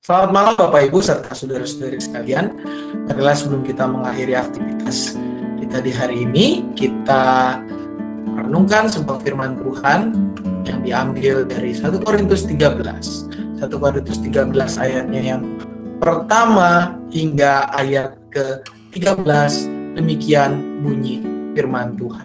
Selamat malam Bapak Ibu serta saudara-saudari sekalian. Marilah sebelum kita mengakhiri aktivitas kita di hari ini, kita renungkan sebuah firman Tuhan yang diambil dari 1 Korintus 13. 1 Korintus 13 ayatnya yang pertama hingga ayat ke-13, demikian bunyi firman Tuhan.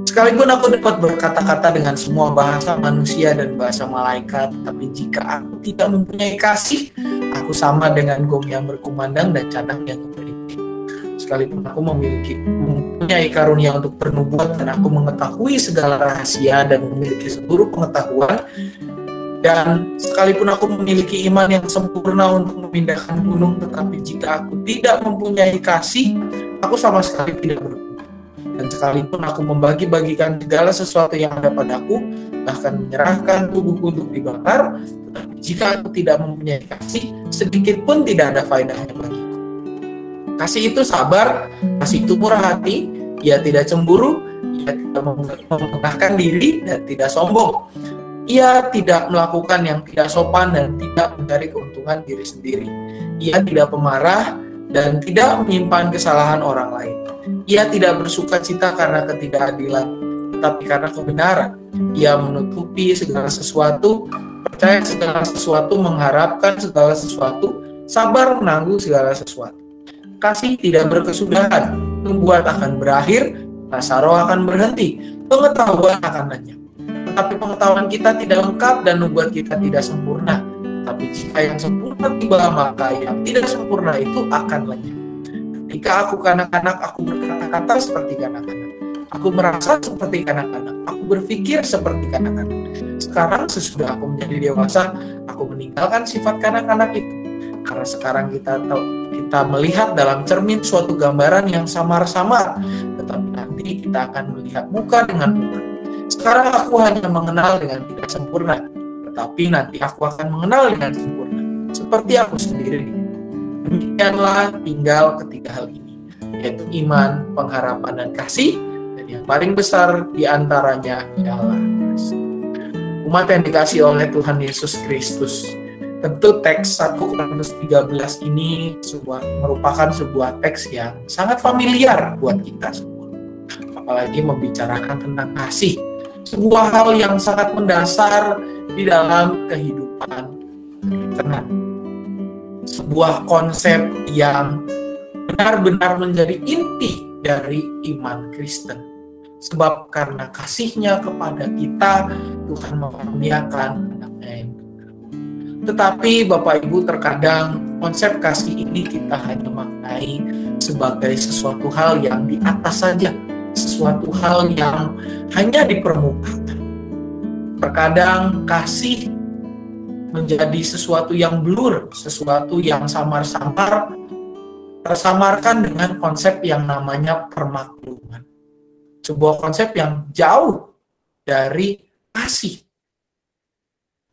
Sekalipun aku dapat berkata-kata dengan semua bahasa manusia dan bahasa malaikat, tetapi jika aku tidak mempunyai kasih, aku sama dengan gong yang berkumandang dan cadang yang beritik. Sekalipun aku mempunyai karunia untuk bernubuat dan aku mengetahui segala rahasia dan memiliki seluruh pengetahuan, dan sekalipun aku memiliki iman yang sempurna untuk memindahkan gunung, tetapi jika aku tidak mempunyai kasih, aku sama sekali tidak berguna. Dan sekalipun aku membagi-bagikan segala sesuatu yang ada padaku, bahkan menyerahkan tubuhku untuk dibakar, tetapi jika aku tidak mempunyai kasih, sedikit pun tidak ada faedahnya bagiku. Kasih itu sabar, kasih itu murah hati, ia tidak cemburu, ia tidak memegahkan diri, dan tidak sombong. Ia tidak melakukan yang tidak sopan dan tidak mencari keuntungan diri sendiri. Ia tidak pemarah dan tidak menyimpan kesalahan orang lain. Ia tidak bersuka cita karena ketidakadilan, tetapi karena kebenaran. Ia menutupi segala sesuatu, percaya segala sesuatu, mengharapkan segala sesuatu, sabar menanggung segala sesuatu. Kasih tidak berkesudahan, nubuat akan berakhir, rasa roh akan berhenti, pengetahuan akan lenyap. Tetapi pengetahuan kita tidak lengkap dan nubuat kita tidak sempurna. Tapi jika yang sempurna tiba, maka yang tidak sempurna itu akan lenyap. Ketika aku kanak-kanak, aku berkata-kata seperti kanak-kanak. Aku merasa seperti kanak-kanak. Aku berpikir seperti kanak-kanak. Sekarang sesudah aku menjadi dewasa, aku meninggalkan sifat kanak-kanak itu. Karena sekarang kita melihat dalam cermin suatu gambaran yang samar-samar, tetapi nanti kita akan melihat muka dengan muka. Sekarang aku hanya mengenal dengan tidak sempurna, tetapi nanti aku akan mengenal dengan sempurna, seperti aku sendiri. Demikianlah tinggal ketiga hal ini, yaitu iman, pengharapan, dan kasih, dan yang paling besar diantaranya ialah kasih. Umat yang dikasih oleh Tuhan Yesus Kristus, tentu teks 1 Korintus 13 ini merupakan sebuah teks yang sangat familiar buat kita semua, apalagi membicarakan tentang kasih, sebuah hal yang sangat mendasar di dalam kehidupan Kristen. Sebuah konsep yang benar-benar menjadi inti dari iman Kristen. Sebab karena kasih-Nya kepada kita, Tuhan mengaruniakan anaknya yang tunggal. Tetapi Bapak Ibu, terkadang konsep kasih ini kita hanya maknai sebagai sesuatu hal yang di atas saja, sesuatu hal yang hanya di permukaan. Terkadang kasih menjadi sesuatu yang blur, sesuatu yang samar-samar, tersamarkan dengan konsep yang namanya permakluman. Sebuah konsep yang jauh dari kasih.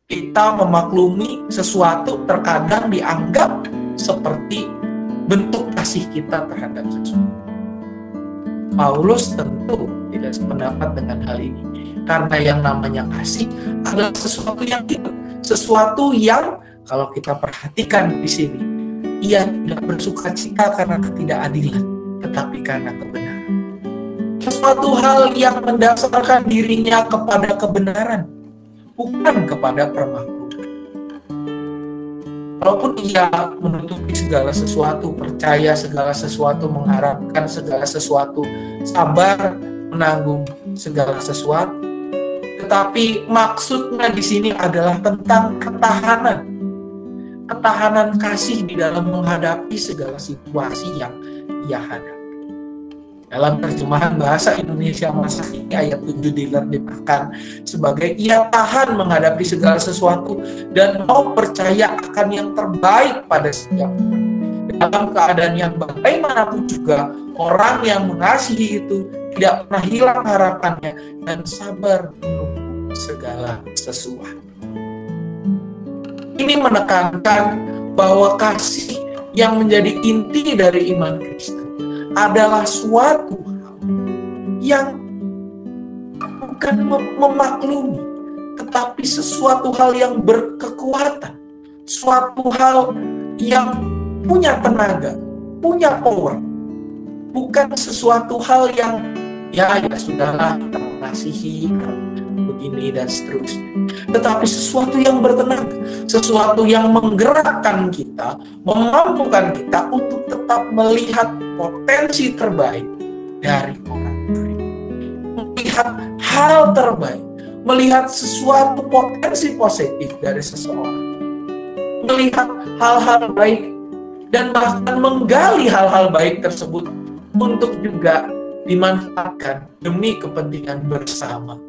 Kita memaklumi sesuatu terkadang dianggap seperti bentuk kasih kita terhadap sesuatu. Paulus tentu tidak sependapat dengan hal ini, karena yang namanya kasih adalah sesuatu yang hidup, sesuatu yang kalau kita perhatikan di sini, ia tidak bersuka cita karena ketidakadilan, tetapi karena kebenaran. Sesuatu hal yang mendasarkan dirinya kepada kebenaran, bukan kepada permakluman. Walaupun ia menutupi segala sesuatu, percaya segala sesuatu, mengharapkan segala sesuatu, sabar menanggung segala sesuatu, tetapi maksudnya di sini adalah tentang ketahanan. Ketahanan kasih di dalam menghadapi segala situasi yang ia hadapi. Dalam terjemahan bahasa Indonesia masa kini ayat 7 diterjemahkan sebagai ia tahan menghadapi segala sesuatu dan mau percaya akan yang terbaik pada setiap orang. Dalam keadaan yang bagaimanapun juga, orang yang mengasihi itu tidak pernah hilang harapannya dan sabar menunggu segala sesuatu. Ini menekankan bahwa kasih yang menjadi inti dari iman Kristen adalah suatu hal yang bukan memaklumi, tetapi sesuatu hal yang berkekuatan, suatu hal yang punya tenaga, punya power. Bukan sesuatu hal yang ya sudahlah, kita mengasihi, begini dan seterusnya. Tetapi sesuatu yang bertenaga, sesuatu yang menggerakkan kita, memampukan kita untuk tetap melihat potensi terbaik dari orang lain. Melihat hal terbaik, melihat sesuatu potensi positif dari seseorang. Melihat hal-hal baik dan bahkan menggali hal-hal baik tersebut untuk juga dimanfaatkan demi kepentingan bersama.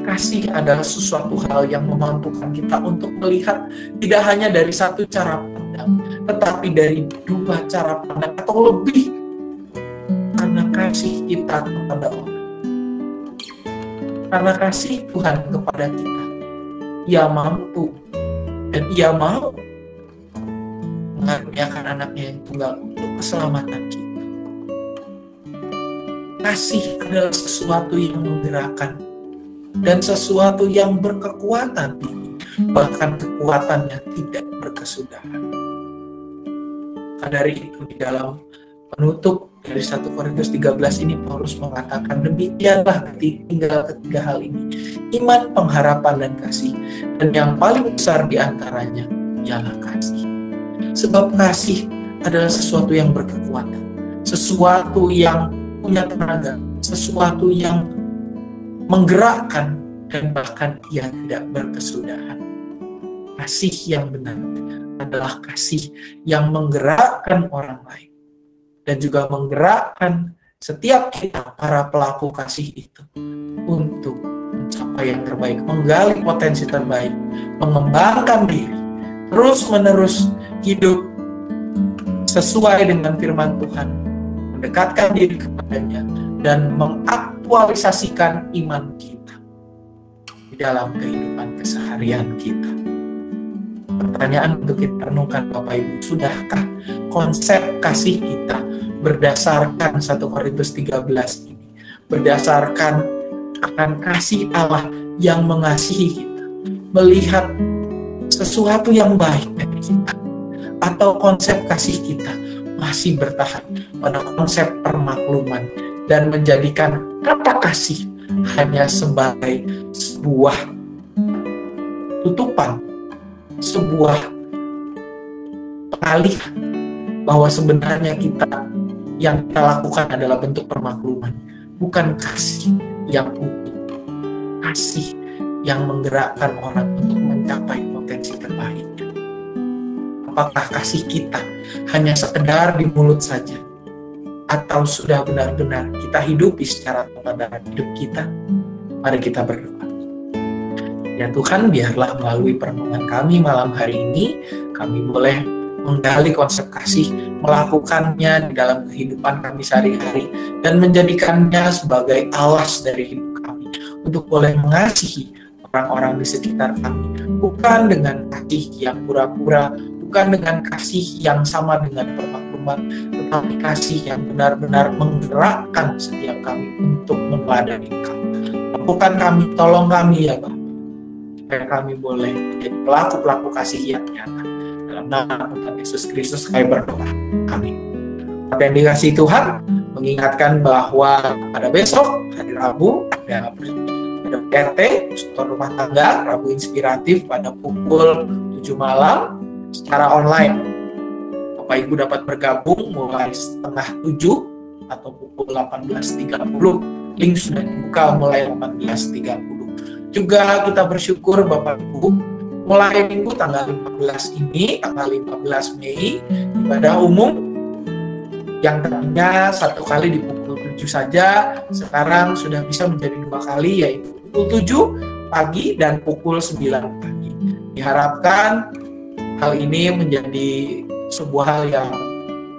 Kasih adalah sesuatu hal yang memampukan kita untuk melihat tidak hanya dari satu cara pandang, tetapi dari dua cara pandang atau lebih. Karena kasih kita kepada orang. Karena kasih Tuhan kepada kita, Ia mampu dan Ia mau mengaruniakan anaknya yang tunggal untuk keselamatan kita. Kasih adalah sesuatu yang menggerakkan dan sesuatu yang berkekuatan tinggi, bahkan kekuatannya tidak berkesudahan. Dari itu di dalam penutup dari 1 Korintus 13 ini Paulus mengatakan demikianlah tinggal ketiga hal ini, iman, pengharapan, dan kasih. Dan yang paling besar di antaranya ialah kasih. Sebab kasih adalah sesuatu yang berkekuatan, sesuatu yang punya tenaga, sesuatu yang menggerakkan dan bahkan ia tidak berkesudahan. Kasih yang benar adalah kasih yang menggerakkan orang lain dan juga menggerakkan setiap kita para pelaku kasih itu untuk mencapai yang terbaik, menggali potensi terbaik, mengembangkan diri, terus-menerus hidup sesuai dengan firman Tuhan, mendekatkan diri kepadanya, dan mengaktualisasikan iman kita di dalam kehidupan keseharian kita. Pertanyaan untuk kita renungkan Bapak Ibu, sudahkah konsep kasih kita berdasarkan 1 Korintus 13 ini, berdasarkan akan kasih Allah yang mengasihi kita, melihat sesuatu yang baik dari kita, atau konsep kasih kita masih bertahan pada konsep permakluman dan menjadikan kata kasih hanya sebagai sebuah tutupan, sebuah pengalihan bahwa sebenarnya yang kita lakukan adalah bentuk permakluman, bukan kasih yang utuh, kasih yang menggerakkan orang untuk mencapai potensi terbaik. Apakah kasih kita hanya sekedar di mulut saja, atau sudah benar-benar kita hidupi secara nyata dalam hidup kita? Mari kita berdoa. Ya Tuhan, biarlah melalui perenungan kami malam hari ini, kami boleh menggali konsep kasih, melakukannya di dalam kehidupan kami sehari-hari, dan menjadikannya sebagai alas dari hidup kami, untuk boleh mengasihi orang-orang di sekitar kami, bukan dengan kasih yang pura-pura, bukan dengan kasih yang sama dengan permakluman, tetapi kasih yang benar-benar menggerakkan setiap kami untuk meneladani Engkau. Mampukan kami, tolong kami ya Bapak, supaya kami boleh menjadi pelaku-pelaku kasih yang nyata. Dalam nama Tuhan Yesus Kristus kami berdoa. Amin. Apa yang dikasihi Tuhan, mengingatkan bahwa pada besok, hari Rabu, ada RT, Persekutuan Rumah Tangga, Rabu Inspiratif pada pukul 7 malam, secara online. Bapak Ibu dapat bergabung mulai setengah 7 atau pukul 18.30. Link sudah dibuka mulai 18.30. Juga kita bersyukur Bapak Ibu, mulai minggu tanggal 15 ini, tanggal 15 Mei, ibadah umum yang tadinya 1 kali di pukul 7 saja, sekarang sudah bisa menjadi 2 kali, yaitu pukul 7 pagi dan pukul 9 pagi. Diharapkan hal ini menjadi sebuah hal yang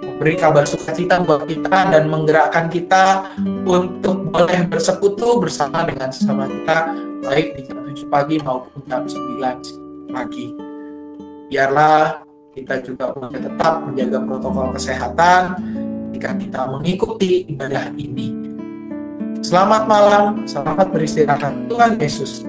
memberi kabar sukacita buat kita dan menggerakkan kita untuk boleh bersekutu bersama dengan sesama kita, baik di jam 7 pagi maupun jam 9 pagi. Biarlah kita juga boleh tetap menjaga protokol kesehatan jika kita mengikuti ibadah ini. Selamat malam, selamat beristirahat. Tuhan Yesus